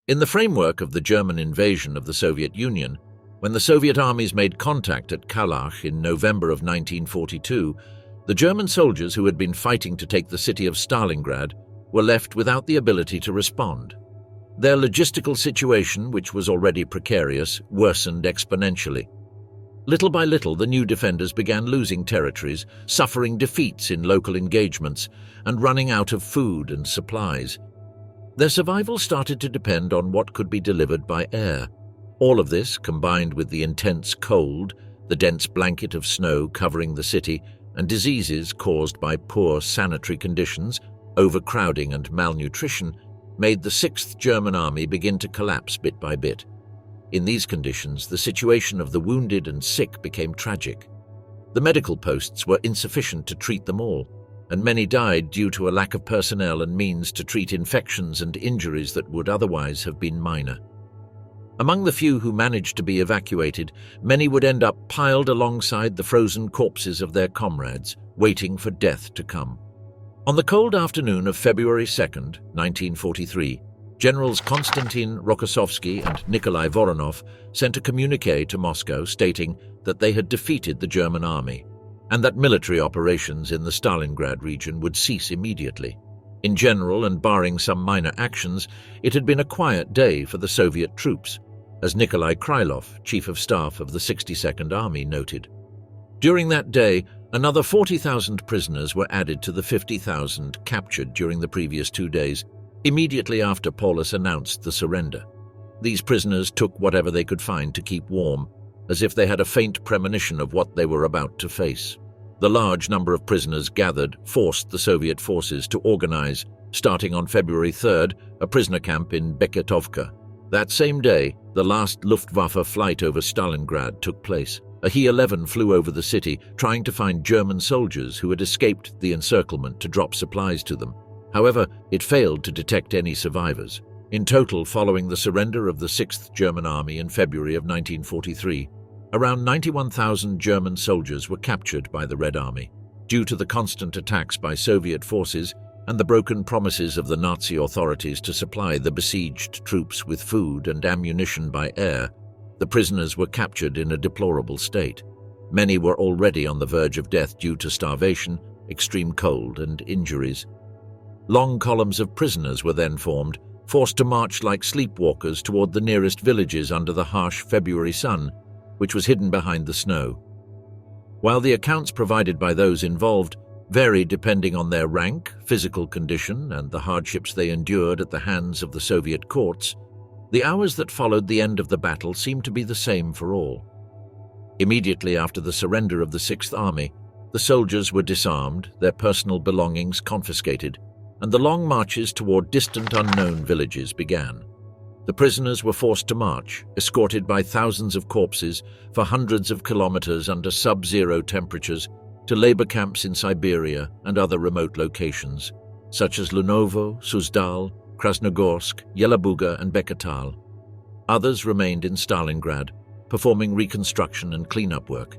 In the framework of the German invasion of the Soviet Union, when the Soviet armies made contact at Kalach in November of 1942, the German soldiers who had been fighting to take the city of Stalingrad were left without the ability to respond. Their logistical situation, which was already precarious, worsened exponentially. Little by little, the new defenders began losing territories, suffering defeats in local engagements, and running out of food and supplies. Their survival started to depend on what could be delivered by air. All of this, combined with the intense cold, the dense blanket of snow covering the city, and diseases caused by poor sanitary conditions, overcrowding and malnutrition, made the 6th German Army begin to collapse bit by bit. In these conditions, the situation of the wounded and sick became tragic. The medical posts were insufficient to treat them all, and many died due to a lack of personnel and means to treat infections and injuries that would otherwise have been minor. Among the few who managed to be evacuated, many would end up piled alongside the frozen corpses of their comrades, waiting for death to come. On the cold afternoon of February 2nd, 1943, Generals Konstantin Rokossovsky and Nikolai Voronov sent a communiqué to Moscow stating that they had defeated the German army and that military operations in the Stalingrad region would cease immediately. In general, and barring some minor actions, it had been a quiet day for the Soviet troops, as Nikolai Krylov, Chief of Staff of the 62nd Army, noted. During that day, another 40,000 prisoners were added to the 50,000 captured during the previous 2 days, immediately after Paulus announced the surrender. These prisoners took whatever they could find to keep warm, as if they had a faint premonition of what they were about to face. The large number of prisoners gathered forced the Soviet forces to organize, starting on February 3rd, a prisoner camp in Beketovka. That same day, the last Luftwaffe flight over Stalingrad took place. A He-11 flew over the city, trying to find German soldiers who had escaped the encirclement to drop supplies to them. However, it failed to detect any survivors. In total, following the surrender of the 6th German Army in February of 1943, around 91,000 German soldiers were captured by the Red Army. Due to the constant attacks by Soviet forces and the broken promises of the Nazi authorities to supply the besieged troops with food and ammunition by air, the prisoners were captured in a deplorable state. Many were already on the verge of death due to starvation, extreme cold, and injuries. Long columns of prisoners were then formed, forced to march like sleepwalkers toward the nearest villages under the harsh February sun, which was hidden behind the snow. While the accounts provided by those involved varied depending on their rank, physical condition, and the hardships they endured at the hands of the Soviet courts, the hours that followed the end of the battle seemed to be the same for all. Immediately after the surrender of the 6th Army, the soldiers were disarmed, their personal belongings confiscated, and the long marches toward distant unknown villages began. The prisoners were forced to march, escorted by thousands of corpses, for hundreds of kilometers under sub-zero temperatures to labor camps in Siberia and other remote locations, such as Lunovo, Suzdal, Krasnogorsk, Yelabuga, and Beketal. Others remained in Stalingrad, performing reconstruction and cleanup work.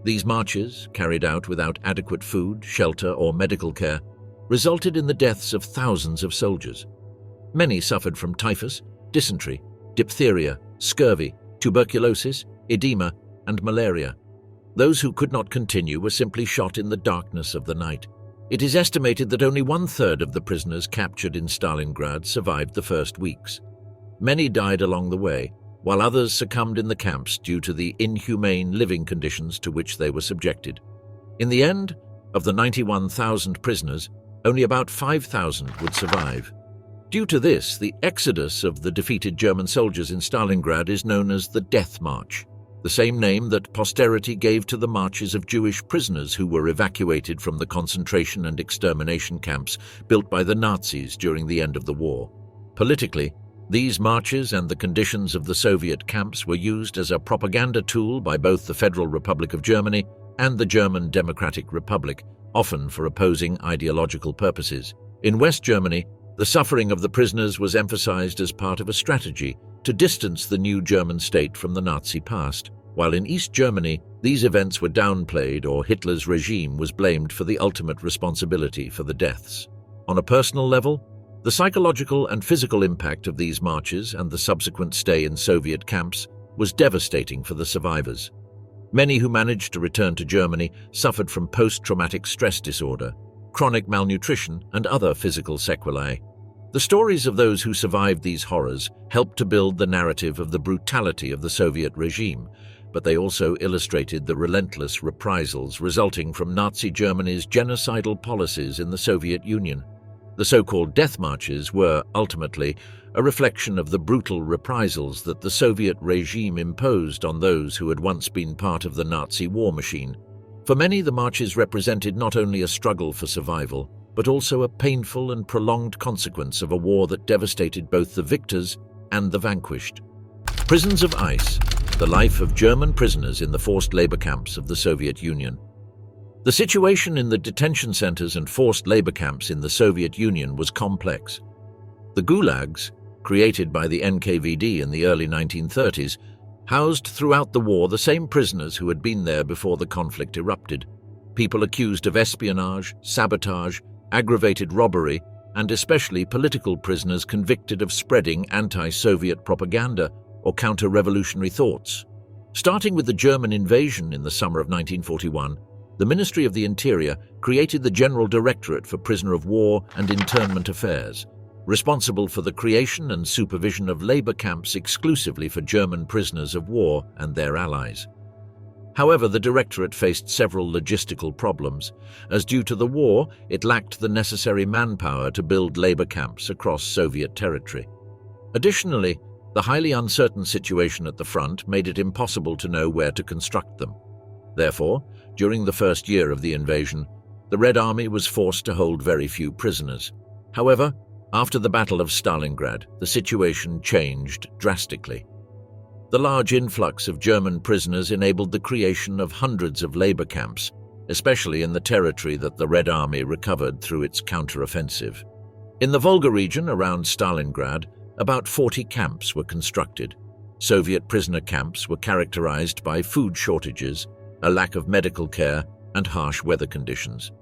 These marches, carried out without adequate food, shelter, or medical care, resulted in the deaths of thousands of soldiers. Many suffered from typhus, dysentery, diphtheria, scurvy, tuberculosis, edema, and malaria. Those who could not continue were simply shot in the darkness of the night. It is estimated that only 1/3 of the prisoners captured in Stalingrad survived the first weeks. Many died along the way, while others succumbed in the camps due to the inhumane living conditions to which they were subjected. In the end, of the 91,000 prisoners, only about 5,000 would survive. Due to this, the exodus of the defeated German soldiers in Stalingrad is known as the Death March, the same name that posterity gave to the marches of Jewish prisoners who were evacuated from the concentration and extermination camps built by the Nazis during the end of the war. Politically, these marches and the conditions of the Soviet camps were used as a propaganda tool by both the Federal Republic of Germany and the German Democratic Republic, often for opposing ideological purposes. In West Germany, the suffering of the prisoners was emphasized as part of a strategy to distance the new German state from the Nazi past, while in East Germany, these events were downplayed or Hitler's regime was blamed for the ultimate responsibility for the deaths. On a personal level, The psychological and physical impact of these marches and the subsequent stay in Soviet camps was devastating for the survivors. Many who managed to return to Germany suffered from post-traumatic stress disorder, chronic malnutrition, and other physical sequelae. The stories of those who survived these horrors helped to build the narrative of the brutality of the Soviet regime, but they also illustrated the relentless reprisals resulting from Nazi Germany's genocidal policies in the Soviet Union. The so-called death marches were, ultimately, a reflection of the brutal reprisals that the Soviet regime imposed on those who had once been part of the Nazi war machine. For many, the marches represented not only a struggle for survival, but also a painful and prolonged consequence of a war that devastated both the victors and the vanquished. Prisons of ice, the life of German prisoners in the forced labor camps of the Soviet Union. The situation in the detention centers and forced labor camps in the Soviet Union was complex. The gulags, created by the NKVD in the early 1930s, housed throughout the war the same prisoners who had been there before the conflict erupted. People accused of espionage, sabotage, aggravated robbery, and especially political prisoners convicted of spreading anti-Soviet propaganda or counter-revolutionary thoughts. Starting with the German invasion in the summer of 1941, the Ministry of the Interior created the General Directorate for Prisoner of War and Internment Affairs, responsible for the creation and supervision of labor camps exclusively for German prisoners of war and their allies. However, the Directorate faced several logistical problems, as due to the war, it lacked the necessary manpower to build labor camps across Soviet territory. Additionally, the highly uncertain situation at the front made it impossible to know where to construct them. Therefore, during the first year of the invasion, the Red Army was forced to hold very few prisoners. However, after the Battle of Stalingrad, the situation changed drastically. The large influx of German prisoners enabled the creation of hundreds of labor camps, especially in the territory that the Red Army recovered through its counteroffensive. In the Volga region around Stalingrad, about 40 camps were constructed. Soviet prisoner camps were characterized by food shortages, a lack of medical care, and harsh weather conditions.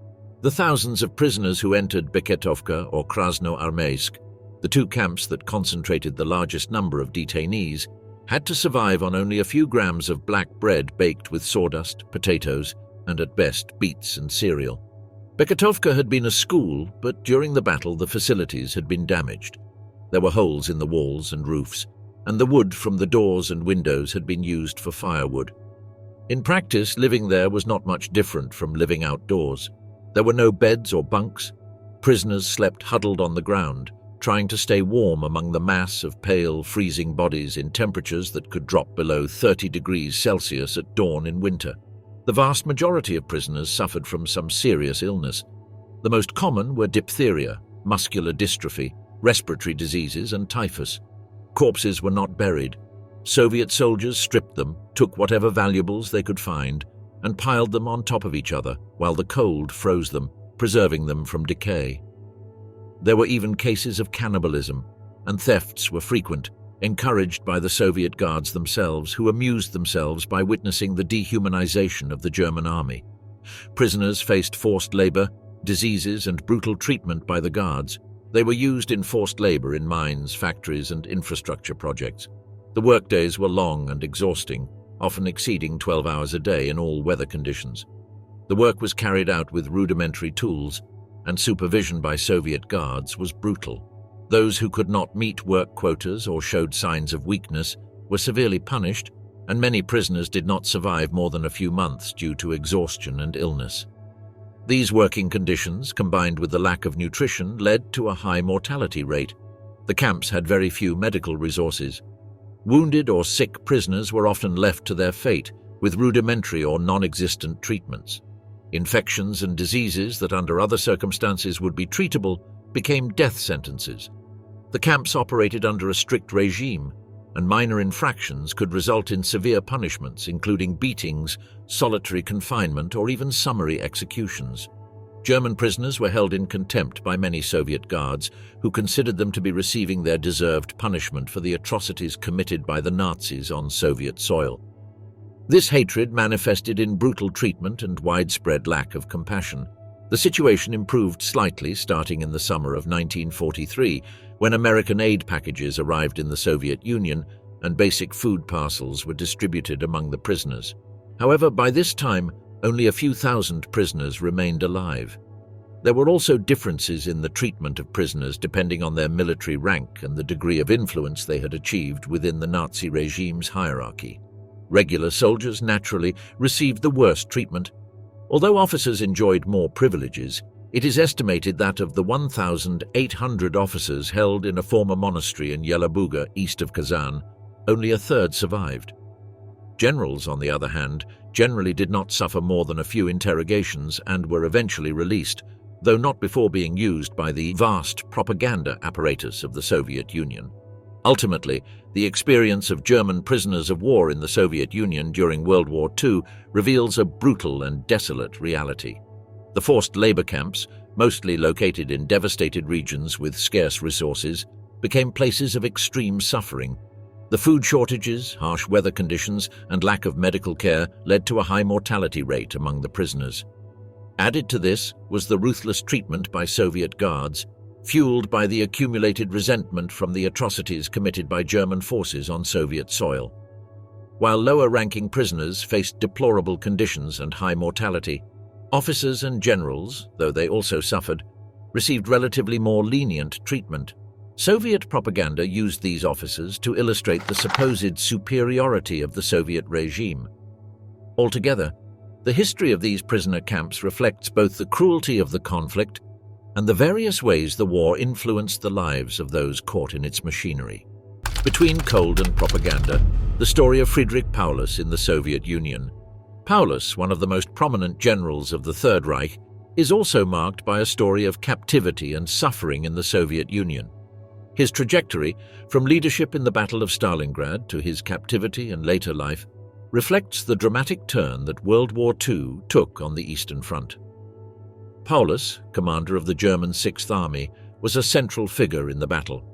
The thousands of prisoners who entered Beketovka or Krasnoarmeysk, the two camps that concentrated the largest number of detainees, had to survive on only a few grams of black bread baked with sawdust, potatoes, and at best beets and cereal. Beketovka had been a school, but during the battle the facilities had been damaged. There were holes in the walls and roofs, and the wood from the doors and windows had been used for firewood. In practice, living there was not much different from living outdoors. There were no beds or bunks. Prisoners slept huddled on the ground, trying to stay warm among the mass of pale, freezing bodies in temperatures that could drop below 30 degrees Celsius at dawn in winter. The vast majority of prisoners suffered from some serious illness. The most common were diphtheria, muscular dystrophy, respiratory diseases, and typhus. Corpses were not buried. Soviet soldiers stripped them, took whatever valuables they could find, and piled them on top of each other while the cold froze them, preserving them from decay. There were even cases of cannibalism, and thefts were frequent, encouraged by the Soviet guards themselves, who amused themselves by witnessing the dehumanization of the German army. Prisoners faced forced labor, diseases, and brutal treatment by the guards. They were used in forced labor in mines, factories, and infrastructure projects. The workdays were long and exhausting, often exceeding 12 hours a day in all weather conditions. The work was carried out with rudimentary tools, and supervision by Soviet guards was brutal. Those who could not meet work quotas or showed signs of weakness were severely punished, and many prisoners did not survive more than a few months due to exhaustion and illness. These working conditions, combined with the lack of nutrition, led to a high mortality rate. The camps had very few medical resources. Wounded or sick prisoners were often left to their fate, with rudimentary or non-existent treatments. Infections and diseases that under other circumstances would be treatable became death sentences. The camps operated under a strict regime, and minor infractions could result in severe punishments, including beatings, solitary confinement, or even summary executions. German prisoners were held in contempt by many Soviet guards, who considered them to be receiving their deserved punishment for the atrocities committed by the Nazis on Soviet soil. This hatred manifested in brutal treatment and widespread lack of compassion. The situation improved slightly starting in the summer of 1943, when American aid packages arrived in the Soviet Union and basic food parcels were distributed among the prisoners. However, by this time, only a few thousand prisoners remained alive. There were also differences in the treatment of prisoners depending on their military rank and the degree of influence they had achieved within the Nazi regime's hierarchy. Regular soldiers, naturally, received the worst treatment. Although officers enjoyed more privileges, it is estimated that of the 1,800 officers held in a former monastery in Yelabuga, east of Kazan, only a third survived. Generals, on the other hand, generally did not suffer more than a few interrogations and were eventually released, though not before being used by the vast propaganda apparatus of the Soviet Union. Ultimately, the experience of German prisoners of war in the Soviet Union during World War II reveals a brutal and desolate reality. The forced labor camps, mostly located in devastated regions with scarce resources, became places of extreme suffering. The food shortages, harsh weather conditions, and lack of medical care led to a high mortality rate among the prisoners. Added to this was the ruthless treatment by Soviet guards, fueled by the accumulated resentment from the atrocities committed by German forces on Soviet soil. While lower-ranking prisoners faced deplorable conditions and high mortality, officers and generals, though they also suffered, received relatively more lenient treatment. Soviet propaganda used these officers to illustrate the supposed superiority of the Soviet regime. Altogether, the history of these prisoner camps reflects both the cruelty of the conflict and the various ways the war influenced the lives of those caught in its machinery. Between cold and propaganda, the story of Friedrich Paulus in the Soviet Union. Paulus, one of the most prominent generals of the Third Reich, is also marked by a story of captivity and suffering in the Soviet Union. His trajectory, from leadership in the Battle of Stalingrad to his captivity and later life, reflects the dramatic turn that World War II took on the Eastern Front. Paulus, commander of the German Sixth Army, was a central figure in the battle.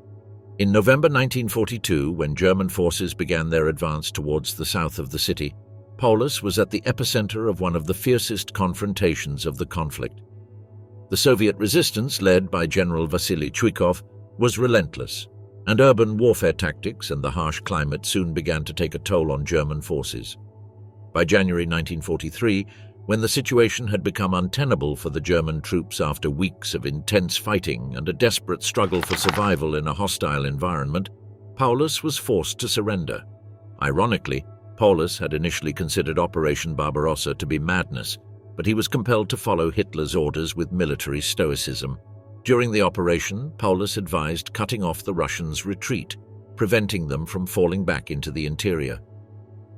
In November 1942, when German forces began their advance towards the south of the city, Paulus was at the epicenter of one of the fiercest confrontations of the conflict. The Soviet resistance, led by General Vasily Chuikov, was relentless, and urban warfare tactics and the harsh climate soon began to take a toll on German forces. By January 1943, when the situation had become untenable for the German troops after weeks of intense fighting and a desperate struggle for survival in a hostile environment, Paulus was forced to surrender. Ironically, Paulus had initially considered Operation Barbarossa to be madness, but he was compelled to follow Hitler's orders with military stoicism. During the operation, Paulus advised cutting off the Russians' retreat, preventing them from falling back into the interior.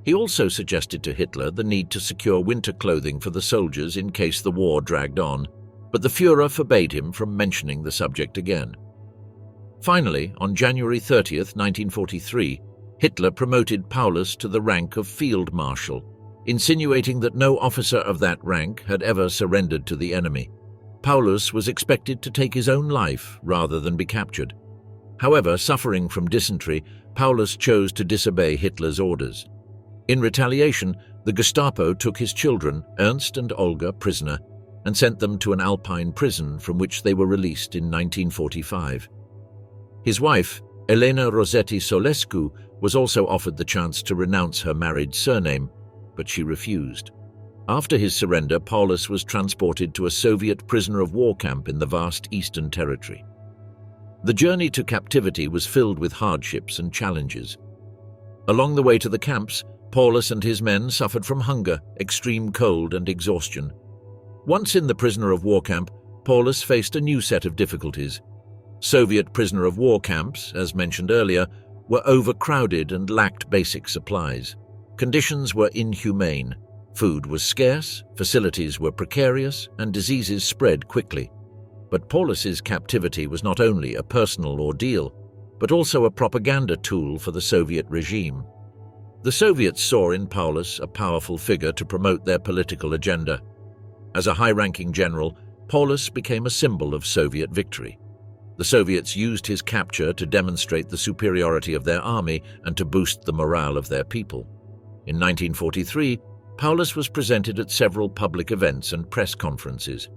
He also suggested to Hitler the need to secure winter clothing for the soldiers in case the war dragged on, but the Führer forbade him from mentioning the subject again. Finally, on January 30, 1943, Hitler promoted Paulus to the rank of Field Marshal, insinuating that no officer of that rank had ever surrendered to the enemy. Paulus was expected to take his own life rather than be captured. However, suffering from dysentery, Paulus chose to disobey Hitler's orders. In retaliation, the Gestapo took his children, Ernst and Olga, prisoner, and sent them to an Alpine prison from which they were released in 1945. His wife, Elena Rossetti Solescu, was also offered the chance to renounce her married surname, but she refused. After his surrender, Paulus was transported to a Soviet prisoner of war camp in the vast Eastern Territory. The journey to captivity was filled with hardships and challenges. Along the way to the camps, Paulus and his men suffered from hunger, extreme cold, and exhaustion. Once in the prisoner of war camp, Paulus faced a new set of difficulties. Soviet prisoner of war camps, as mentioned earlier, were overcrowded and lacked basic supplies. Conditions were inhumane. Food was scarce, facilities were precarious, and diseases spread quickly. But Paulus's captivity was not only a personal ordeal, but also a propaganda tool for the Soviet regime. The Soviets saw in Paulus a powerful figure to promote their political agenda. As a high-ranking general, Paulus became a symbol of Soviet victory. The Soviets used his capture to demonstrate the superiority of their army and to boost the morale of their people. In 1943, Paulus was presented at several public events and press conferences.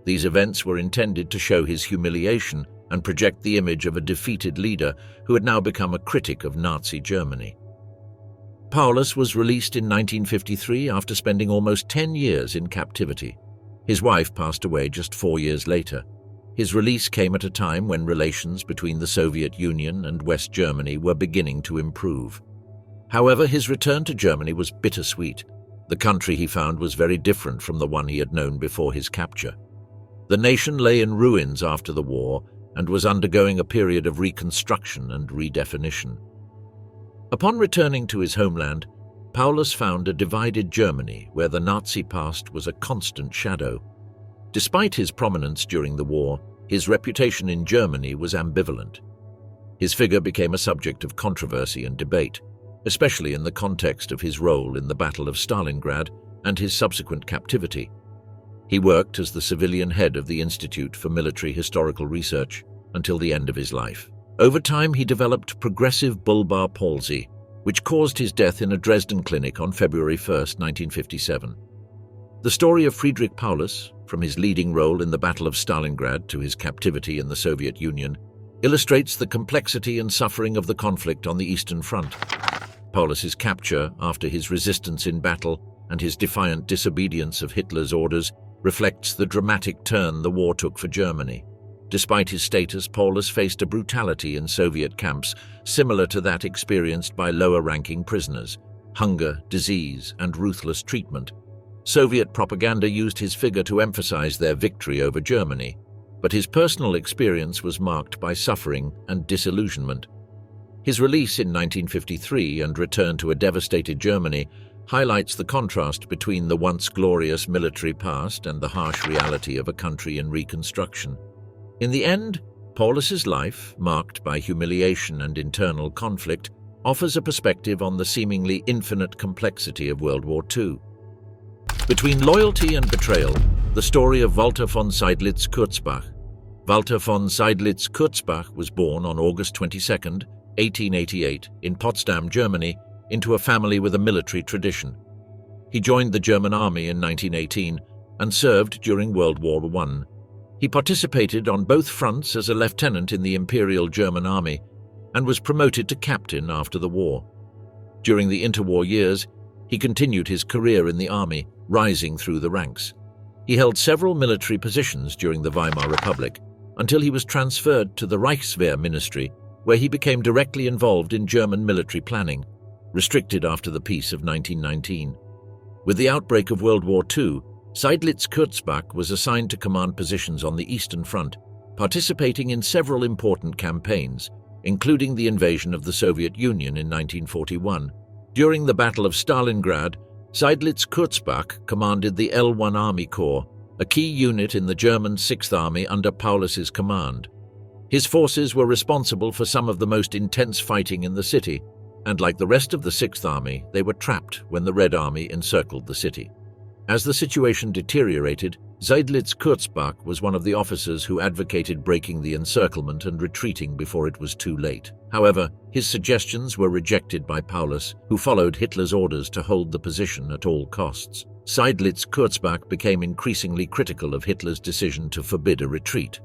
These events were intended to show his humiliation and project the image of a defeated leader who had now become a critic of Nazi Germany. Paulus was released in 1953 after spending almost 10 years in captivity. His wife passed away just 4 years later. His release came at a time when relations between the Soviet Union and West Germany were beginning to improve. However, his return to Germany was bittersweet. The country he found was very different from the one he had known before his capture. The nation lay in ruins after the war and was undergoing a period of reconstruction and redefinition. Upon returning to his homeland, Paulus found a divided Germany where the Nazi past was a constant shadow. Despite his prominence during the war, his reputation in Germany was ambivalent. His figure became a subject of controversy and debate, especially in the context of his role in the Battle of Stalingrad and his subsequent captivity. He worked as the civilian head of the Institute for Military Historical Research until the end of his life. Over time, he developed progressive bulbar palsy, which caused his death in a Dresden clinic on February 1, 1957. The story of Friedrich Paulus, from his leading role in the Battle of Stalingrad to his captivity in the Soviet Union, illustrates the complexity and suffering of the conflict on the Eastern Front. Paulus's capture after his resistance in battle and his defiant disobedience of Hitler's orders reflects the dramatic turn the war took for Germany. Despite his status, Paulus faced a brutality in Soviet camps similar to that experienced by lower-ranking prisoners: hunger, disease, and ruthless treatment. Soviet propaganda used his figure to emphasize their victory over Germany, but his personal experience was marked by suffering and disillusionment. His release in 1953 and return to a devastated Germany highlights the contrast between the once glorious military past and the harsh reality of a country in reconstruction. In the end, Paulus's life, marked by humiliation and internal conflict, offers a perspective on the seemingly infinite complexity of World War II. Between loyalty and betrayal, the story of Walter von Seydlitz-Kurzbach. Walter von Seydlitz-Kurzbach was born on August 22, 1888, in Potsdam, Germany, into a family with a military tradition. He joined the German army in 1918 and served during World War I. He participated on both fronts as a lieutenant in the Imperial German Army and was promoted to captain after the war. During the interwar years, he continued his career in the army, rising through the ranks. He held several military positions during the Weimar Republic until he was transferred to the Reichswehr Ministry, where he became directly involved in German military planning, restricted after the peace of 1919. With the outbreak of World War II, Seydlitz-Kurzbach was assigned to command positions on the Eastern Front, participating in several important campaigns, including the invasion of the Soviet Union in 1941. During the Battle of Stalingrad, Seydlitz-Kurzbach commanded the L1 Army Corps, a key unit in the German 6th Army under Paulus's command. His forces were responsible for some of the most intense fighting in the city, and like the rest of the 6th Army, they were trapped when the Red Army encircled the city. As the situation deteriorated, Seydlitz-Kurzbach was one of the officers who advocated breaking the encirclement and retreating before it was too late. However, his suggestions were rejected by Paulus, who followed Hitler's orders to hold the position at all costs. Seydlitz-Kurzbach became increasingly critical of Hitler's decision to forbid a retreat.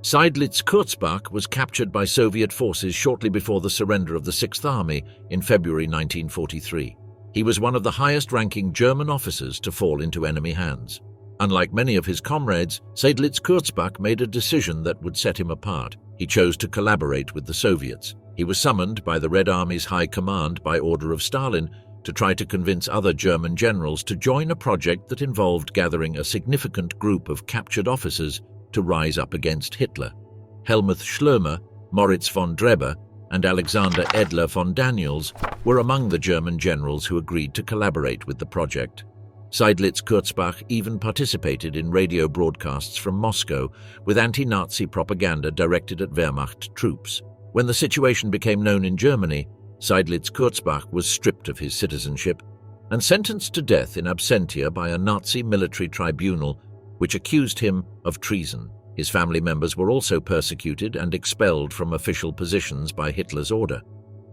Seydlitz-Kurzbach was captured by Soviet forces shortly before the surrender of the 6th Army in February 1943. He was one of the highest-ranking German officers to fall into enemy hands. Unlike many of his comrades, Seydlitz-Kurzbach made a decision that would set him apart. He chose to collaborate with the Soviets. He was summoned by the Red Army's High Command by order of Stalin to try to convince other German generals to join a project that involved gathering a significant group of captured officers to rise up against Hitler. Helmuth Schlömer, Moritz von Dreber, and Alexander Edler von Daniels were among the German generals who agreed to collaborate with the project. Seydlitz-Kurzbach even participated in radio broadcasts from Moscow with anti-Nazi propaganda directed at Wehrmacht troops. When the situation became known in Germany, Seydlitz-Kurzbach was stripped of his citizenship and sentenced to death in absentia by a Nazi military tribunal which accused him of treason. His family members were also persecuted and expelled from official positions by Hitler's order.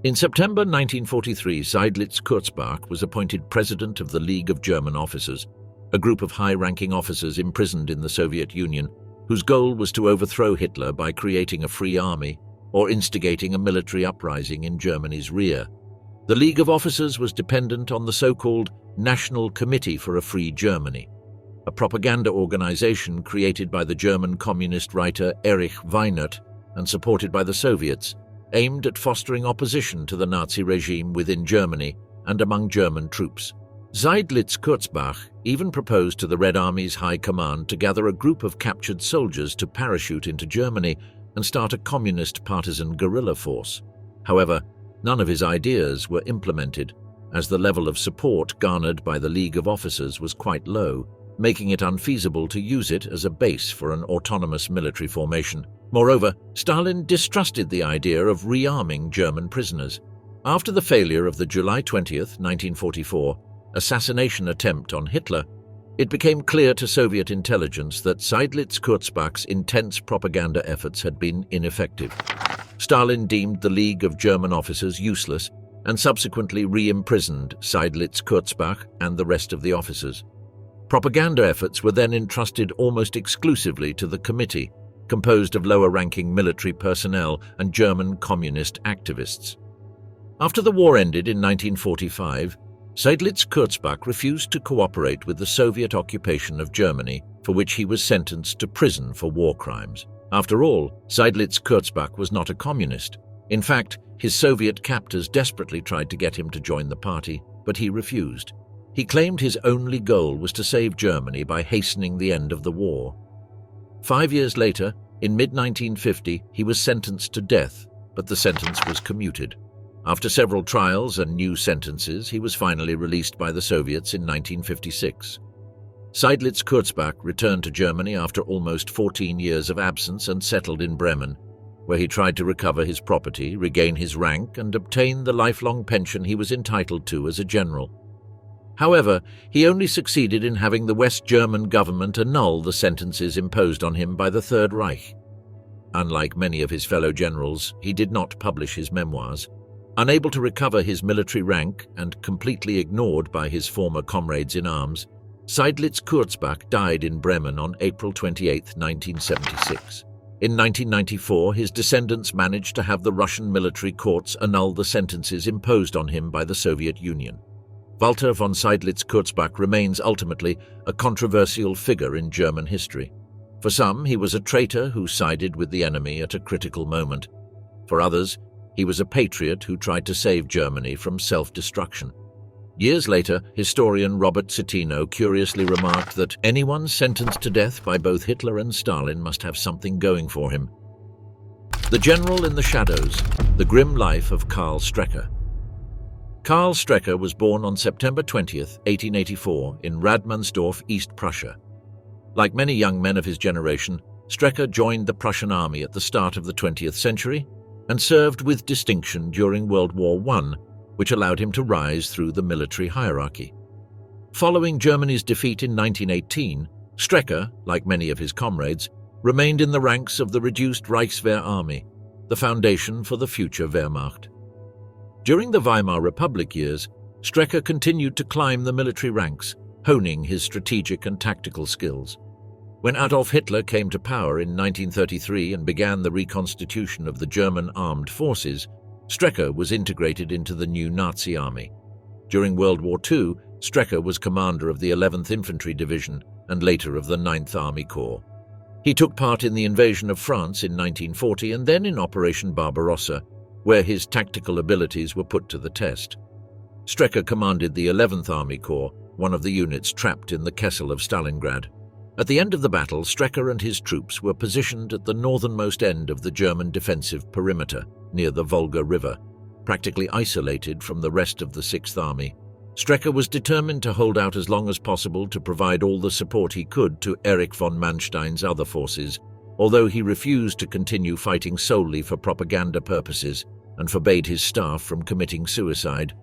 In September 1943, Seydlitz-Kurzbach was appointed president of the League of German Officers, a group of high-ranking officers imprisoned in the Soviet Union, whose goal was to overthrow Hitler by creating a free army or instigating a military uprising in Germany's rear. The League of Officers was dependent on the so-called National Committee for a Free Germany, a propaganda organization created by the German communist writer Erich Weinert and supported by the Soviets, aimed at fostering opposition to the Nazi regime within Germany and among German troops. Seydlitz-Kurzbach even proposed to the Red Army's High Command to gather a group of captured soldiers to parachute into Germany and start a communist partisan guerrilla force. However, none of his ideas were implemented, as the level of support garnered by the League of Officers was quite low, making it unfeasible to use it as a base for an autonomous military formation. Moreover, Stalin distrusted the idea of rearming German prisoners. After the failure of the July 20, 1944, assassination attempt on Hitler, it became clear to Soviet intelligence that Seydlitz-Kurzbach's intense propaganda efforts had been ineffective. Stalin deemed the League of German Officers useless and subsequently re-imprisoned Seydlitz-Kurzbach and the rest of the officers. Propaganda efforts were then entrusted almost exclusively to the committee, composed of lower-ranking military personnel and German communist activists. After the war ended in 1945, Seydlitz-Kurzbach refused to cooperate with the Soviet occupation of Germany, for which he was sentenced to prison for war crimes. After all, Seydlitz-Kurzbach was not a communist. In fact, his Soviet captors desperately tried to get him to join the party, but he refused. He claimed his only goal was to save Germany by hastening the end of the war. 5 years later, in mid-1950, he was sentenced to death, but the sentence was commuted. After several trials and new sentences, he was finally released by the Soviets in 1956. Seydlitz-Kurzbach returned to Germany after almost 14 years of absence and settled in Bremen, where he tried to recover his property, regain his rank, and obtain the lifelong pension he was entitled to as a general. However, he only succeeded in having the West German government annul the sentences imposed on him by the Third Reich. Unlike many of his fellow generals, he did not publish his memoirs. Unable to recover his military rank and completely ignored by his former comrades in arms, Seydlitz-Kurzbach died in Bremen on April 28, 1976. In 1994, his descendants managed to have the Russian military courts annul the sentences imposed on him by the Soviet Union. Walter von Seydlitz-Kurzbach remains ultimately a controversial figure in German history. For some, he was a traitor who sided with the enemy at a critical moment. For others, he was a patriot who tried to save Germany from self-destruction. Years later, historian Robert Citino curiously remarked that anyone sentenced to death by both Hitler and Stalin must have something going for him. The General in the Shadows, the grim life of Karl Strecker. Karl Strecker was born on September 20, 1884, in Radmannsdorf, East Prussia. Like many young men of his generation, Strecker joined the Prussian army at the start of the 20th century and served with distinction during World War I, which allowed him to rise through the military hierarchy. Following Germany's defeat in 1918, Strecker, like many of his comrades, remained in the ranks of the reduced Reichswehr army, the foundation for the future Wehrmacht. During the Weimar Republic years, Strecker continued to climb the military ranks, honing his strategic and tactical skills. When Adolf Hitler came to power in 1933 and began the reconstitution of the German armed forces, Strecker was integrated into the new Nazi army. During World War II, Strecker was commander of the 11th Infantry Division and later of the 9th Army Corps. He took part in the invasion of France in 1940 and then in Operation Barbarossa, where his tactical abilities were put to the test. Strecker commanded the 11th Army Corps, one of the units trapped in the Kessel of Stalingrad. At the end of the battle, Strecker and his troops were positioned at the northernmost end of the German defensive perimeter, near the Volga River, practically isolated from the rest of the 6th Army. Strecker was determined to hold out as long as possible to provide all the support he could to Erich von Manstein's other forces, although he refused to continue fighting solely for propaganda purposes and forbade his staff from committing suicide.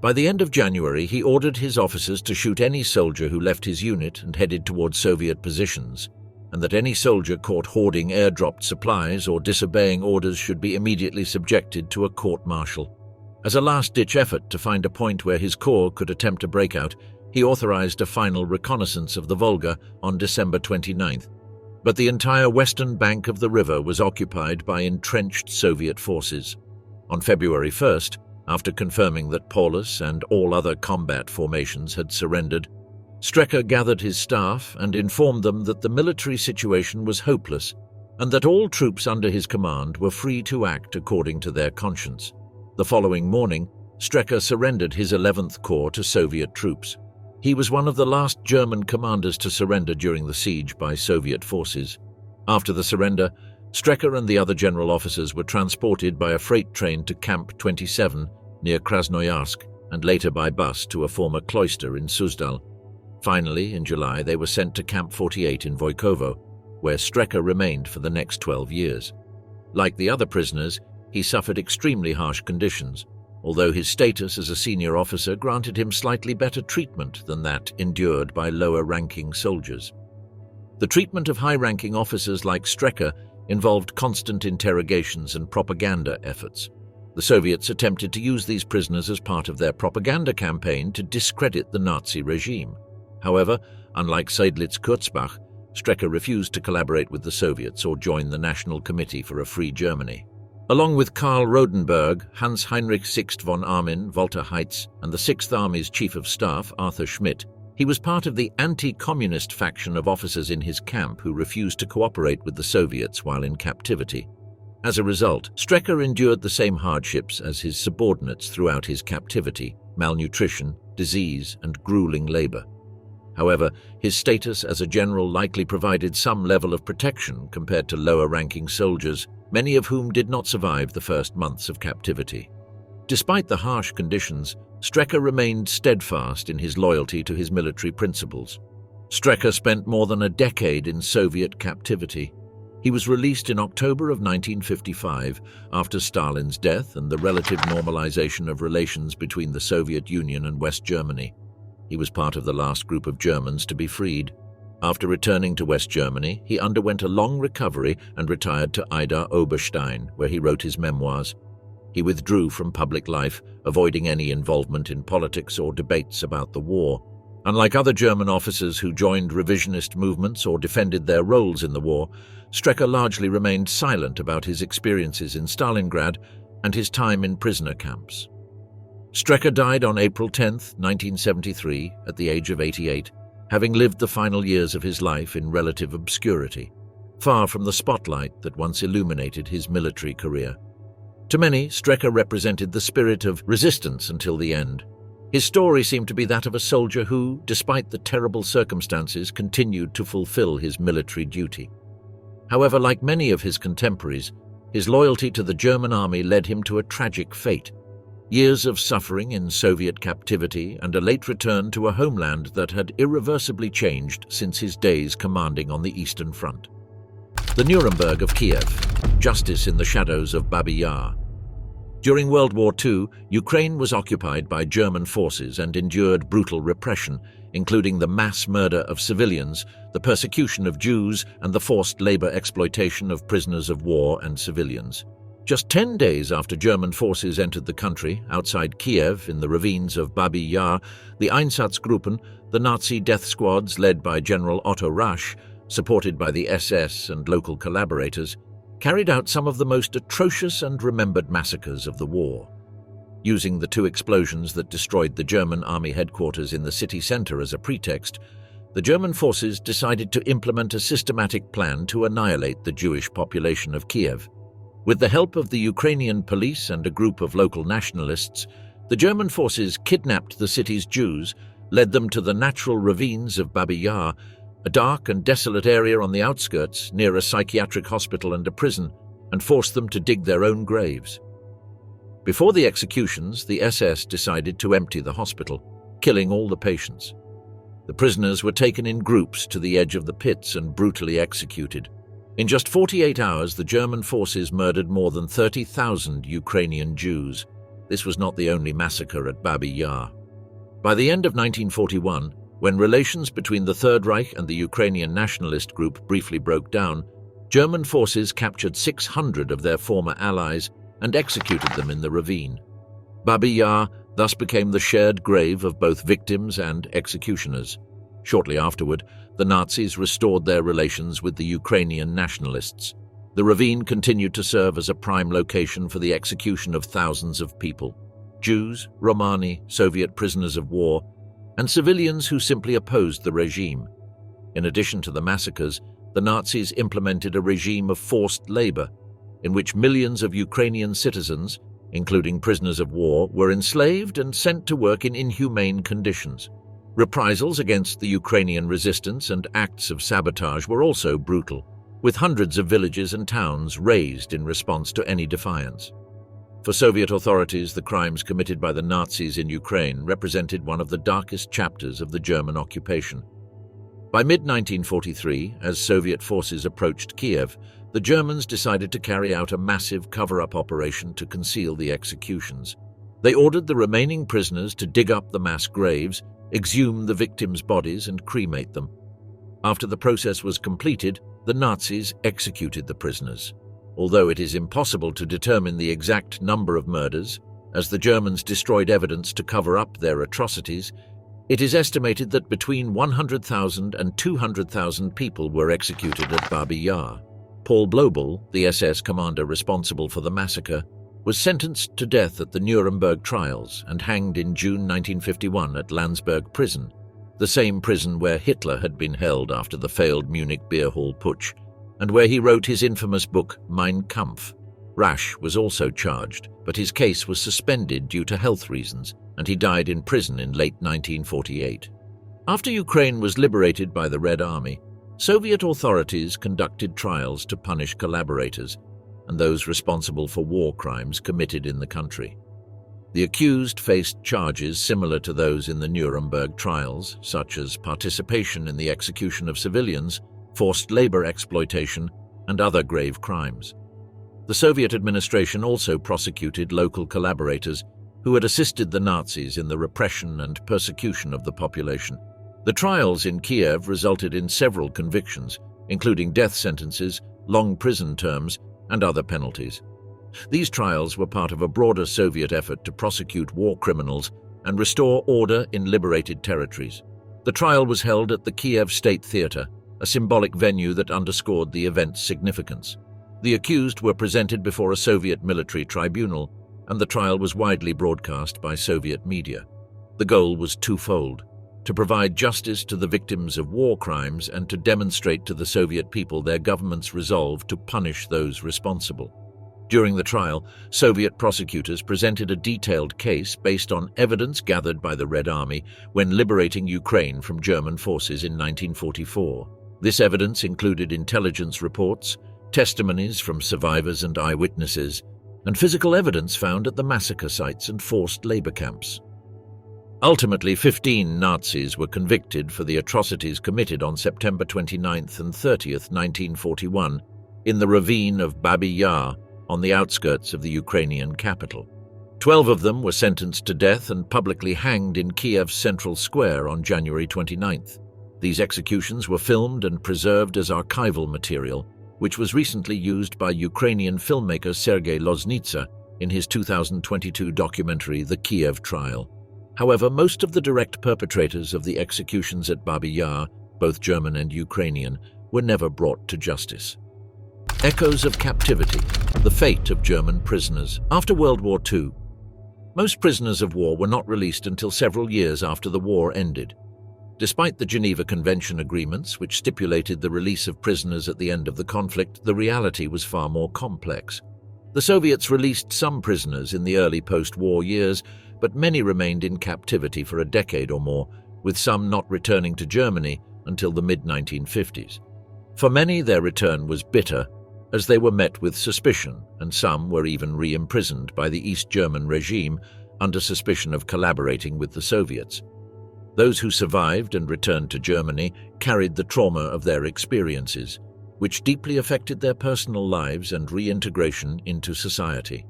By the end of January, he ordered his officers to shoot any soldier who left his unit and headed towards Soviet positions, and that any soldier caught hoarding airdropped supplies or disobeying orders should be immediately subjected to a court-martial. As a last-ditch effort to find a point where his corps could attempt a breakout, He authorized a final reconnaissance of the Volga on December 29th, but the entire western bank of the river was occupied by entrenched Soviet forces. On February 1st, after confirming that Paulus and all other combat formations had surrendered, Strecker gathered his staff and informed them that the military situation was hopeless and that all troops under his command were free to act according to their conscience. The following morning, Strecker surrendered his 11th Corps to Soviet troops. He was one of the last German commanders to surrender during the siege by Soviet forces. After the surrender, Strecker and the other general officers were transported by a freight train to Camp 27 near Krasnoyarsk and later by bus to a former cloister in Suzdal. Finally, in July, they were sent to Camp 48 in Voikovo, where Strecker remained for the next 12 years. Like the other prisoners, he suffered extremely harsh conditions, although his status as a senior officer granted him slightly better treatment than that endured by lower-ranking soldiers. The treatment of high-ranking officers like Strecker involved constant interrogations and propaganda efforts. The Soviets attempted to use these prisoners as part of their propaganda campaign to discredit the Nazi regime. However, unlike Seydlitz-Kurzbach, Strecker refused to collaborate with the Soviets or join the National Committee for a Free Germany. Along with Karl Rodenberg, Hans-Heinrich Sixt von Armin, Walter Heitz, and the 6th Army's Chief of Staff, Arthur Schmidt, he was part of the anti-communist faction of officers in his camp who refused to cooperate with the Soviets while in captivity. As a result, Strecker endured the same hardships as his subordinates throughout his captivity: malnutrition, disease, and grueling labor. However, his status as a general likely provided some level of protection compared to lower-ranking soldiers, many of whom did not survive the first months of captivity. Despite the harsh conditions, Strecker remained steadfast in his loyalty to his military principles. Strecker spent more than a decade in Soviet captivity. He was released in October of 1955 after Stalin's death and the relative normalization of relations between the Soviet Union and West Germany. He was part of the last group of Germans to be freed. After returning to West Germany, he underwent a long recovery and retired to Idar Oberstein, where he wrote his memoirs. He withdrew from public life, avoiding any involvement in politics or debates about the war. Unlike other German officers who joined revisionist movements or defended their roles in the war, Strecker largely remained silent about his experiences in Stalingrad and his time in prisoner camps. Strecker died on April 10, 1973, at the age of 88, having lived the final years of his life in relative obscurity, far from the spotlight that once illuminated his military career. To many, Strecker represented the spirit of resistance until the end. His story seemed to be that of a soldier who, despite the terrible circumstances, continued to fulfill his military duty. However, like many of his contemporaries, his loyalty to the German army led him to a tragic fate. Years of suffering in Soviet captivity and a late return to a homeland that had irreversibly changed since his days commanding on the Eastern Front. The Nuremberg of Kiev, justice in the shadows of Babi Yar. During World War II, Ukraine was occupied by German forces and endured brutal repression, including the mass murder of civilians, the persecution of Jews, and the forced labor exploitation of prisoners of war and civilians. Just 10 days after German forces entered the country, outside Kiev in the ravines of Babi Yar, the Einsatzgruppen, the Nazi death squads led by General Otto Rasch, supported by the SS and local collaborators, carried out some of the most atrocious and remembered massacres of the war. Using the 2 explosions that destroyed the German army headquarters in the city center as a pretext, the German forces decided to implement a systematic plan to annihilate the Jewish population of Kiev. With the help of the Ukrainian police and a group of local nationalists, the German forces kidnapped the city's Jews, led them to the natural ravines of Babi Yar, a dark and desolate area on the outskirts near a psychiatric hospital and a prison, and forced them to dig their own graves. Before the executions, the SS decided to empty the hospital, killing all the patients. The prisoners were taken in groups to the edge of the pits and brutally executed. In just 48 hours, the German forces murdered more than 30,000 Ukrainian Jews. This was not the only massacre at Babi Yar. By the end of 1941, when relations between the Third Reich and the Ukrainian nationalist group briefly broke down, German forces captured 600 of their former allies and executed them in the ravine. Babi Yar, thus became the shared grave of both victims and executioners. Shortly afterward, the Nazis restored their relations with the Ukrainian nationalists. The ravine continued to serve as a prime location for the execution of thousands of people: Jews, Romani, Soviet prisoners of war, and civilians who simply opposed the regime. In addition to the massacres, the Nazis implemented a regime of forced labor, in which millions of Ukrainian citizens, including prisoners of war, were enslaved and sent to work in inhumane conditions. Reprisals against the Ukrainian resistance and acts of sabotage were also brutal, with hundreds of villages and towns razed in response to any defiance. For Soviet authorities, the crimes committed by the Nazis in Ukraine represented one of the darkest chapters of the German occupation. By mid-1943, as Soviet forces approached Kiev, the Germans decided to carry out a massive cover-up operation to conceal the executions. They ordered the remaining prisoners to dig up the mass graves, exhume the victims' bodies, and cremate them. After the process was completed, the Nazis executed the prisoners. Although it is impossible to determine the exact number of murders, as the Germans destroyed evidence to cover up their atrocities, it is estimated that between 100,000 and 200,000 people were executed at Babi Yar. Paul Blobel, the SS commander responsible for the massacre, was sentenced to death at the Nuremberg trials and hanged in June 1951 at Landsberg prison, the same prison where Hitler had been held after the failed Munich beer hall putsch, and where he wrote his infamous book Mein Kampf. Rasch was also charged, but his case was suspended due to health reasons, and he died in prison in late 1948. After Ukraine was liberated by the Red Army, Soviet authorities conducted trials to punish collaborators and those responsible for war crimes committed in the country. The accused faced charges similar to those in the Nuremberg trials, such as participation in the execution of civilians, forced labor exploitation, and other grave crimes. The Soviet administration also prosecuted local collaborators who had assisted the Nazis in the repression and persecution of the population. The trials in Kiev resulted in several convictions, including death sentences, long prison terms, and other penalties. These trials were part of a broader Soviet effort to prosecute war criminals and restore order in liberated territories. The trial was held at the Kiev State Theatre, a symbolic venue that underscored the event's significance. The accused were presented before a Soviet military tribunal, and the trial was widely broadcast by Soviet media. The goal was twofold: to provide justice to the victims of war crimes and to demonstrate to the Soviet people their government's resolve to punish those responsible. During the trial, Soviet prosecutors presented a detailed case based on evidence gathered by the Red Army when liberating Ukraine from German forces in 1944. This evidence included intelligence reports, testimonies from survivors and eyewitnesses, and physical evidence found at the massacre sites and forced labor camps. Ultimately, 15 Nazis were convicted for the atrocities committed on September 29th and 30th, 1941, in the ravine of Babi Yar on the outskirts of the Ukrainian capital. 12 of them were sentenced to death and publicly hanged in Kiev's Central Square on January 29th. These executions were filmed and preserved as archival material, which was recently used by Ukrainian filmmaker Sergei Loznitsa in his 2022 documentary The Kiev Trial. However, most of the direct perpetrators of the executions at Babi Yar, both German and Ukrainian, were never brought to justice. Echoes of captivity, the fate of German prisoners. After World War II, most prisoners of war were not released until several years after the war ended. Despite the Geneva Convention agreements, which stipulated the release of prisoners at the end of the conflict, the reality was far more complex. The Soviets released some prisoners in the early post-war years, but many remained in captivity for a decade or more, with some not returning to Germany until the mid-1950s. For many, their return was bitter, as they were met with suspicion, and some were even re-imprisoned by the East German regime under suspicion of collaborating with the Soviets. Those who survived and returned to Germany carried the trauma of their experiences, which deeply affected their personal lives and reintegration into society.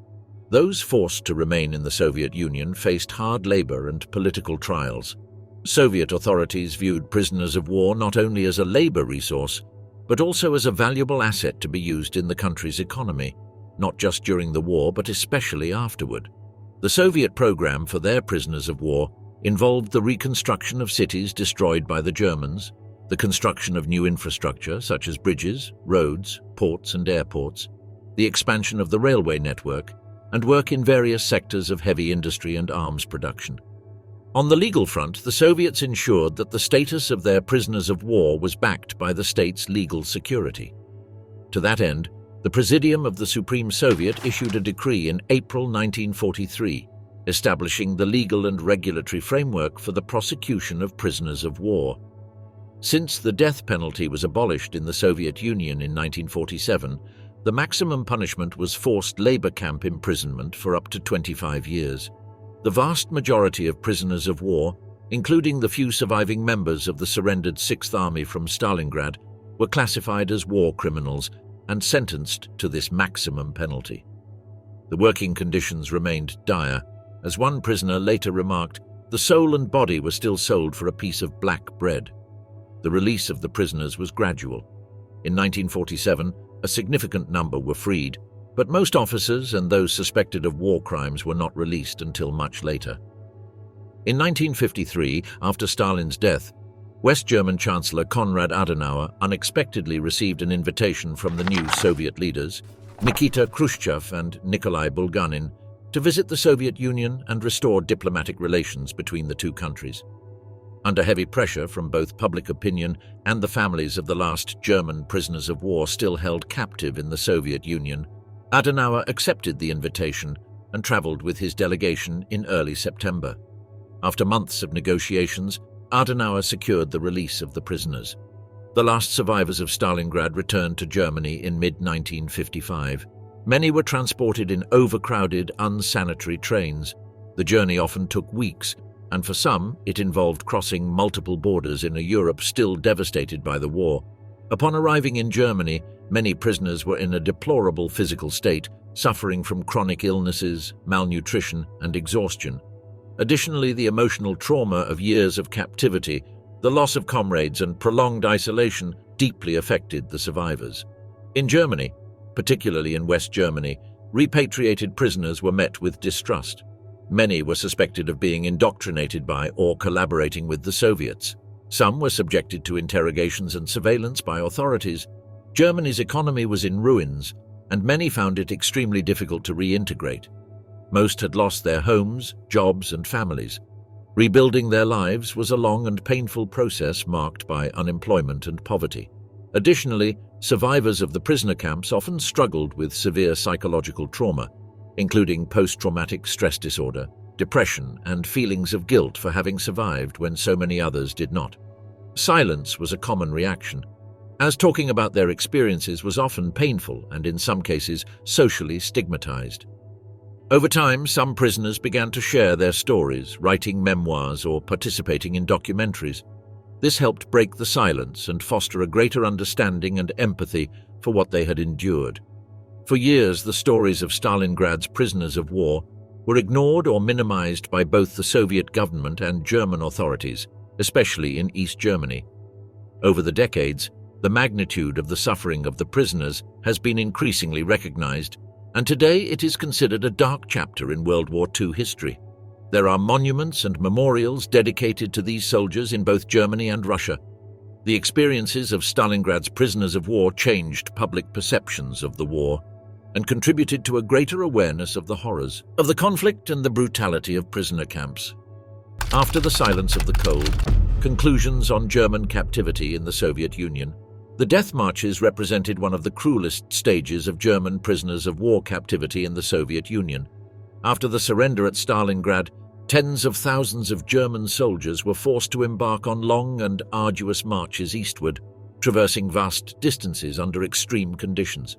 Those forced to remain in the Soviet Union faced hard labor and political trials. Soviet authorities viewed prisoners of war not only as a labor resource, but also as a valuable asset to be used in the country's economy, not just during the war but especially afterward. The Soviet program for their prisoners of war involved the reconstruction of cities destroyed by the Germans, the construction of new infrastructure such as bridges, roads, ports and airports, the expansion of the railway network, and work in various sectors of heavy industry and arms production. On the legal front, the Soviets ensured that the status of their prisoners of war was backed by the state's legal security. To that end, the Presidium of the Supreme Soviet issued a decree in April 1943, establishing the legal and regulatory framework for the prosecution of prisoners of war. Since the death penalty was abolished in the Soviet Union in 1947, the maximum punishment was forced labor camp imprisonment for up to 25 years. The vast majority of prisoners of war, including the few surviving members of the surrendered 6th Army from Stalingrad, were classified as war criminals and sentenced to this maximum penalty. The working conditions remained dire. As one prisoner later remarked, the soul and body were still sold for a piece of black bread. The release of the prisoners was gradual. In 1947, a significant number were freed, but most officers and those suspected of war crimes were not released until much later. In 1953, after Stalin's death, West German Chancellor Konrad Adenauer unexpectedly received an invitation from the new Soviet leaders, Nikita Khrushchev and Nikolai Bulganin, to visit the Soviet Union and restore diplomatic relations between the two countries. Under heavy pressure from both public opinion and the families of the last German prisoners of war still held captive in the Soviet Union, Adenauer accepted the invitation and traveled with his delegation in early September. After months of negotiations, Adenauer secured the release of the prisoners. The last survivors of Stalingrad returned to Germany in mid-1955. Many were transported in overcrowded, unsanitary trains. The journey often took weeks, and for some, it involved crossing multiple borders in a Europe still devastated by the war. Upon arriving in Germany, many prisoners were in a deplorable physical state, suffering from chronic illnesses, malnutrition, and exhaustion. Additionally, the emotional trauma of years of captivity, the loss of comrades, and prolonged isolation deeply affected the survivors. In Germany, particularly in West Germany, repatriated prisoners were met with distrust. Many were suspected of being indoctrinated by or collaborating with the Soviets. Some were subjected to interrogations and surveillance by authorities. Germany's economy was in ruins, and many found it extremely difficult to reintegrate. Most had lost their homes, jobs, and families. Rebuilding their lives was a long and painful process marked by unemployment and poverty. Additionally, survivors of the prisoner camps often struggled with severe psychological trauma, including post-traumatic stress disorder, depression, and feelings of guilt for having survived when so many others did not. Silence was a common reaction, as talking about their experiences was often painful and in some cases socially stigmatized. Over time, some prisoners began to share their stories, writing memoirs or participating in documentaries. This helped break the silence and foster a greater understanding and empathy for what they had endured. For years, the stories of Stalingrad's prisoners of war were ignored or minimized by both the Soviet government and German authorities, especially in East Germany. Over the decades, the magnitude of the suffering of the prisoners has been increasingly recognized, and today it is considered a dark chapter in World War II history. There are monuments and memorials dedicated to these soldiers in both Germany and Russia. The experiences of Stalingrad's prisoners of war changed public perceptions of the war and contributed to a greater awareness of the horrors of the conflict and the brutality of prisoner camps. After the silence of the cold, conclusions on German captivity in the Soviet Union, the death marches represented one of the cruelest stages of German prisoners of war captivity in the Soviet Union. After the surrender at Stalingrad, tens of thousands of German soldiers were forced to embark on long and arduous marches eastward, traversing vast distances under extreme conditions.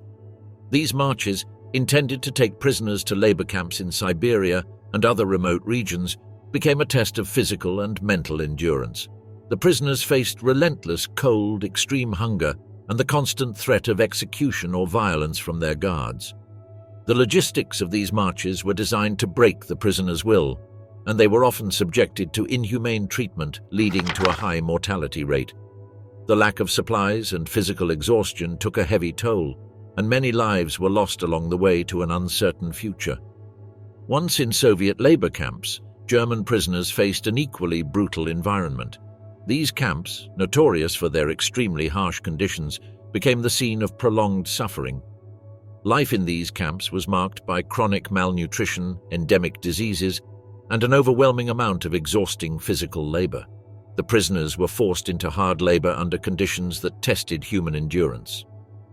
These marches, intended to take prisoners to labor camps in Siberia and other remote regions, became a test of physical and mental endurance. The prisoners faced relentless cold, extreme hunger, and the constant threat of execution or violence from their guards. The logistics of these marches were designed to break the prisoner's will, and they were often subjected to inhumane treatment, leading to a high mortality rate. The lack of supplies and physical exhaustion took a heavy toll, and many lives were lost along the way to an uncertain future. Once in Soviet labor camps, German prisoners faced an equally brutal environment. These camps, notorious for their extremely harsh conditions, became the scene of prolonged suffering. Life in these camps was marked by chronic malnutrition, endemic diseases, and an overwhelming amount of exhausting physical labor. The prisoners were forced into hard labor under conditions that tested human endurance.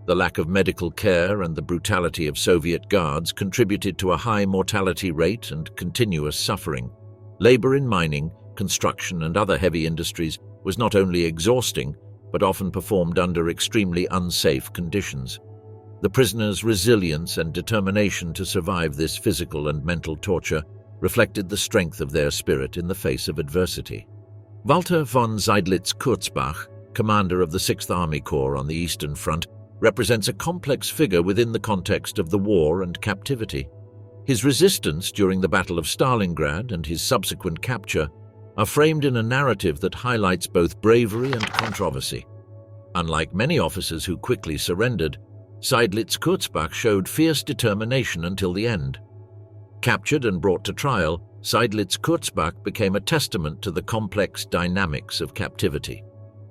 The lack of medical care and the brutality of Soviet guards contributed to a high mortality rate and continuous suffering. Labor in mining, construction, and other heavy industries was not only exhausting, but often performed under extremely unsafe conditions. The prisoners' resilience and determination to survive this physical and mental torture reflected the strength of their spirit in the face of adversity. Walter von Seydlitz-Kurzbach, commander of the 6th Army Corps on the Eastern Front, represents a complex figure within the context of the war and captivity. His resistance during the Battle of Stalingrad and his subsequent capture are framed in a narrative that highlights both bravery and controversy. Unlike many officers who quickly surrendered, Seydlitz-Kurzbach showed fierce determination until the end. Captured and brought to trial, Seydlitz-Kurzbach became a testament to the complex dynamics of captivity.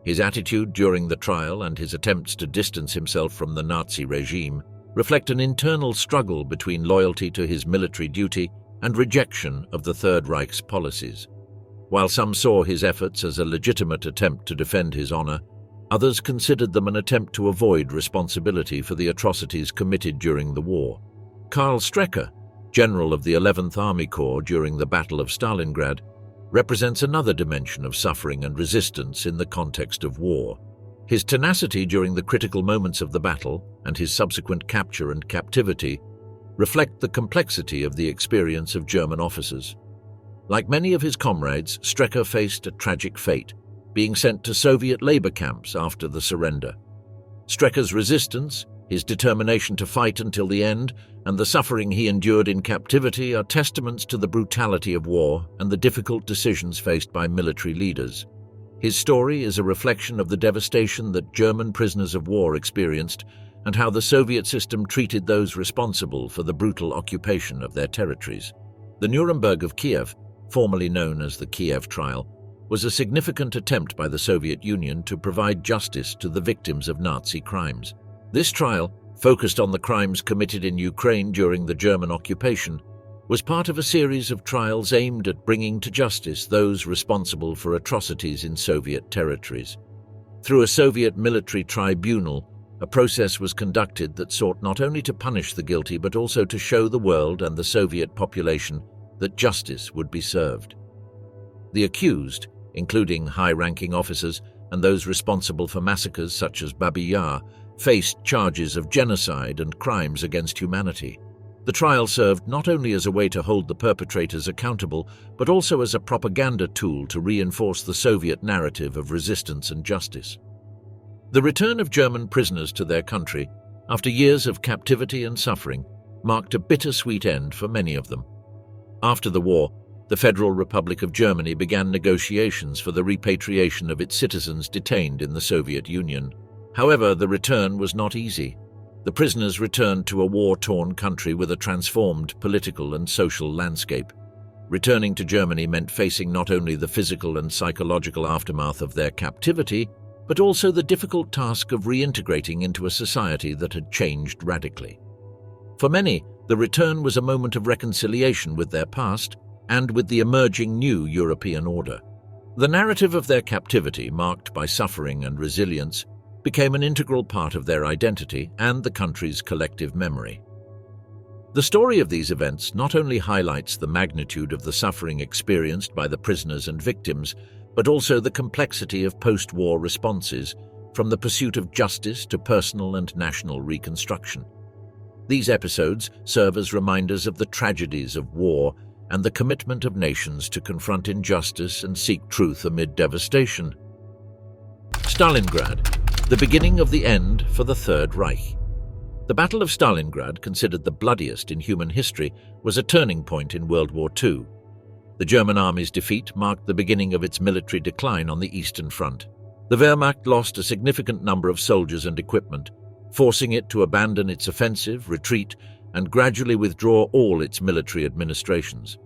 His attitude during the trial and his attempts to distance himself from the Nazi regime reflect an internal struggle between loyalty to his military duty and rejection of the Third Reich's policies. While some saw his efforts as a legitimate attempt to defend his honor, others considered them an attempt to avoid responsibility for the atrocities committed during the war. Karl Strecker, general of the 11th Army Corps during the Battle of Stalingrad, represents another dimension of suffering and resistance in the context of war. His tenacity during the critical moments of the battle and his subsequent capture and captivity reflect the complexity of the experience of German officers. Like many of his comrades, Strecker faced a tragic fate, being sent to Soviet labor camps after the surrender. Strecker's resistance, his determination to fight until the end, and the suffering he endured in captivity are testaments to the brutality of war and the difficult decisions faced by military leaders. His story is a reflection of the devastation that German prisoners of war experienced and how the Soviet system treated those responsible for the brutal occupation of their territories. The Nuremberg of Kiev, formerly known as the Kiev Trial, was a significant attempt by the Soviet Union to provide justice to the victims of Nazi crimes. This trial, focused on the crimes committed in Ukraine during the German occupation, was part of a series of trials aimed at bringing to justice those responsible for atrocities in Soviet territories. Through a Soviet military tribunal, a process was conducted that sought not only to punish the guilty but also to show the world and the Soviet population that justice would be served. The accused, including high-ranking officers and those responsible for massacres such as Babi Yar, faced charges of genocide and crimes against humanity. The trial served not only as a way to hold the perpetrators accountable, but also as a propaganda tool to reinforce the Soviet narrative of resistance and justice. The return of German prisoners to their country, after years of captivity and suffering, marked a bittersweet end for many of them. After the war, the Federal Republic of Germany began negotiations for the repatriation of its citizens detained in the Soviet Union. However, the return was not easy. The prisoners returned to a war-torn country with a transformed political and social landscape. Returning to Germany meant facing not only the physical and psychological aftermath of their captivity, but also the difficult task of reintegrating into a society that had changed radically. For many, the return was a moment of reconciliation with their past and with the emerging new European order. The narrative of their captivity, marked by suffering and resilience, became an integral part of their identity and the country's collective memory. The story of these events not only highlights the magnitude of the suffering experienced by the prisoners and victims, but also the complexity of post-war responses, from the pursuit of justice to personal and national reconstruction. These episodes serve as reminders of the tragedies of war and the commitment of nations to confront injustice and seek truth amid devastation. Stalingrad, the beginning of the end for the Third Reich. The Battle of Stalingrad, considered the bloodiest in human history, was a turning point in World War II. The German army's defeat marked the beginning of its military decline on the Eastern Front. The Wehrmacht lost a significant number of soldiers and equipment, forcing it to abandon its offensive, retreat, and gradually withdraw all its military administrations.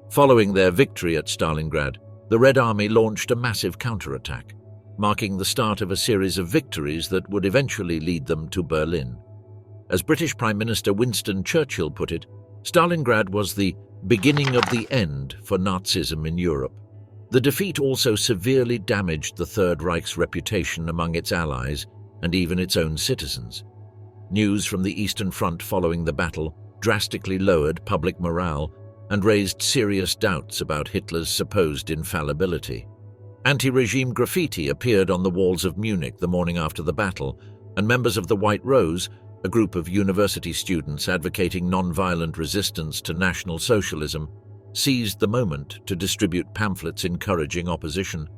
Following their victory at Stalingrad, the Red Army launched a massive counterattack, marking the start of a series of victories that would eventually lead them to Berlin. As British Prime Minister Winston Churchill put it, Stalingrad was the beginning of the end for Nazism in Europe. The defeat also severely damaged the Third Reich's reputation among its allies and even its own citizens. News from the Eastern Front following the battle drastically lowered public morale and raised serious doubts about Hitler's supposed infallibility. Anti-regime graffiti appeared on the walls of Munich the morning after the battle, and members of the White Rose, a group of university students advocating non-violent resistance to National Socialism, seized the moment to distribute pamphlets encouraging opposition.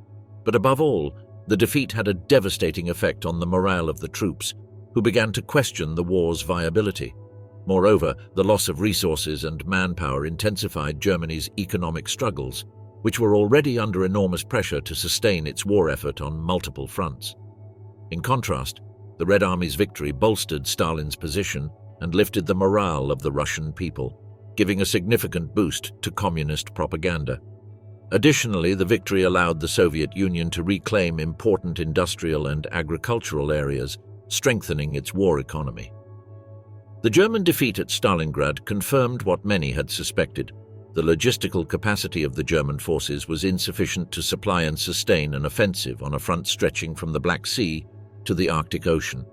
But above all, the defeat had a devastating effect on the morale of the troops, who began to question the war's viability. Moreover, the loss of resources and manpower intensified Germany's economic struggles, which were already under enormous pressure to sustain its war effort on multiple fronts. In contrast, the Red Army's victory bolstered Stalin's position and lifted the morale of the Russian people, giving a significant boost to communist propaganda. Additionally, the victory allowed the Soviet Union to reclaim important industrial and agricultural areas, strengthening its war economy. The German defeat at Stalingrad confirmed what many had suspected. The logistical capacity of the German forces was insufficient to supply and sustain an offensive on a front stretching from the Black Sea to the Arctic Ocean.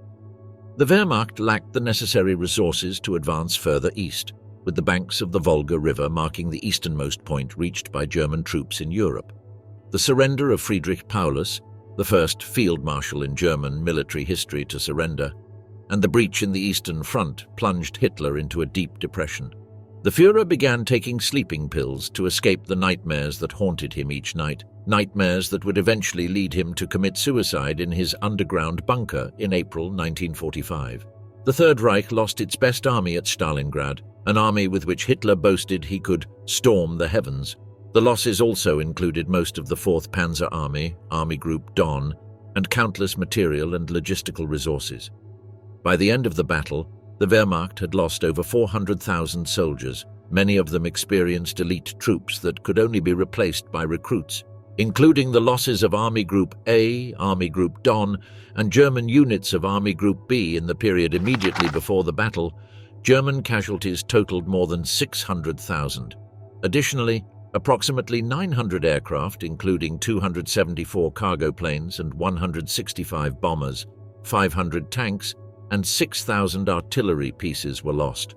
The Wehrmacht lacked the necessary resources to advance further east, with the banks of the Volga River marking the easternmost point reached by German troops in Europe. The surrender of Friedrich Paulus, the first field marshal in German military history to surrender, and the breach in the Eastern Front plunged Hitler into a deep depression. The Führer began taking sleeping pills to escape the nightmares that haunted him each night, nightmares that would eventually lead him to commit suicide in his underground bunker in April 1945. The Third Reich lost its best army at Stalingrad, an army with which Hitler boasted he could storm the heavens. The losses also included most of the 4th Panzer Army, Army Group Don, and countless material and logistical resources. By the end of the battle, the Wehrmacht had lost over 400,000 soldiers, many of them experienced elite troops that could only be replaced by recruits. Including the losses of Army Group A, Army Group Don, and German units of Army Group B in the period immediately before the battle, German casualties totaled more than 600,000. Additionally, approximately 900 aircraft, including 274 cargo planes and 165 bombers, 500 tanks, and 6,000 artillery pieces were lost.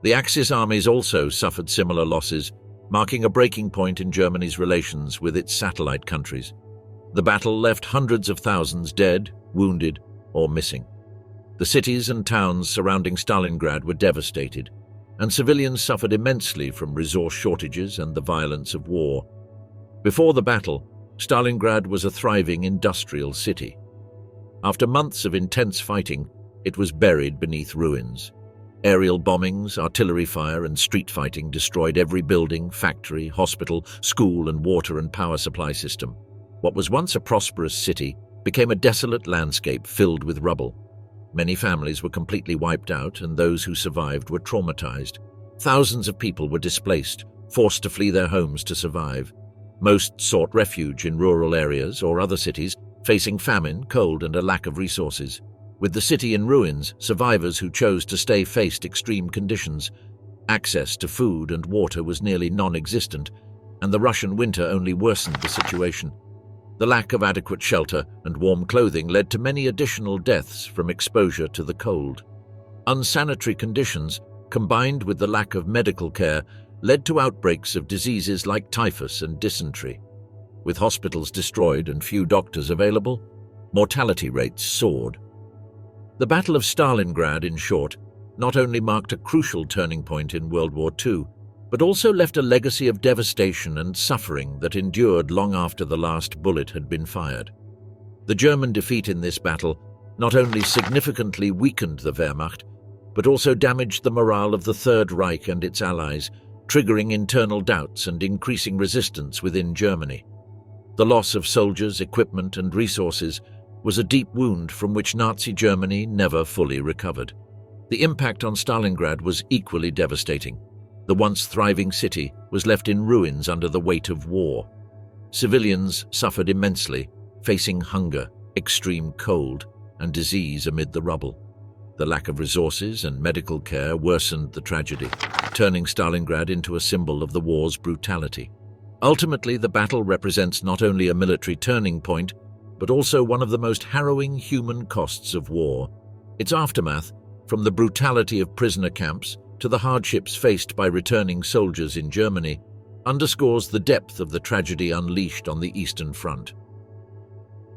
The Axis armies also suffered similar losses, marking a breaking point in Germany's relations with its satellite countries. The battle left hundreds of thousands dead, wounded, or missing. The cities and towns surrounding Stalingrad were devastated, and civilians suffered immensely from resource shortages and the violence of war. Before the battle, Stalingrad was a thriving industrial city. After months of intense fighting, it was buried beneath ruins. Aerial bombings, artillery fire, and street fighting destroyed every building, factory, hospital, school, and water and power supply system. What was once a prosperous city became a desolate landscape filled with rubble. Many families were completely wiped out, and those who survived were traumatized. Thousands of people were displaced, forced to flee their homes to survive. Most sought refuge in rural areas or other cities, facing famine, cold, and a lack of resources. With the city in ruins, survivors who chose to stay faced extreme conditions. Access to food and water was nearly non-existent, and the Russian winter only worsened the situation. The lack of adequate shelter and warm clothing led to many additional deaths from exposure to the cold. Unsanitary conditions, combined with the lack of medical care, led to outbreaks of diseases like typhus and dysentery. With hospitals destroyed and few doctors available, mortality rates soared. The Battle of Stalingrad, in short, not only marked a crucial turning point in World War II, but also left a legacy of devastation and suffering that endured long after the last bullet had been fired. The German defeat in this battle not only significantly weakened the Wehrmacht, but also damaged the morale of the Third Reich and its allies, triggering internal doubts and increasing resistance within Germany. The loss of soldiers, equipment, and resources was a deep wound from which Nazi Germany never fully recovered. The impact on Stalingrad was equally devastating. The once thriving city was left in ruins under the weight of war. Civilians suffered immensely, facing hunger, extreme cold, and disease amid the rubble. The lack of resources and medical care worsened the tragedy, turning Stalingrad into a symbol of the war's brutality. Ultimately, the battle represents not only a military turning point, but also one of the most harrowing human costs of war. Its aftermath, from the brutality of prisoner camps to the hardships faced by returning soldiers in Germany, underscores the depth of the tragedy unleashed on the Eastern Front.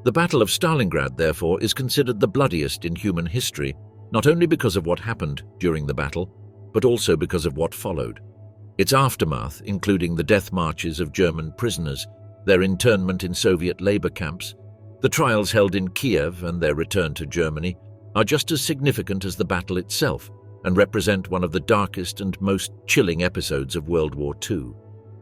The Battle of Stalingrad, therefore, is considered the bloodiest in human history, not only because of what happened during the battle, but also because of what followed. Its aftermath, including the death marches of German prisoners, their internment in Soviet labor camps, the trials held in Kiev and their return to Germany, are just as significant as the battle itself and represent one of the darkest and most chilling episodes of World War II.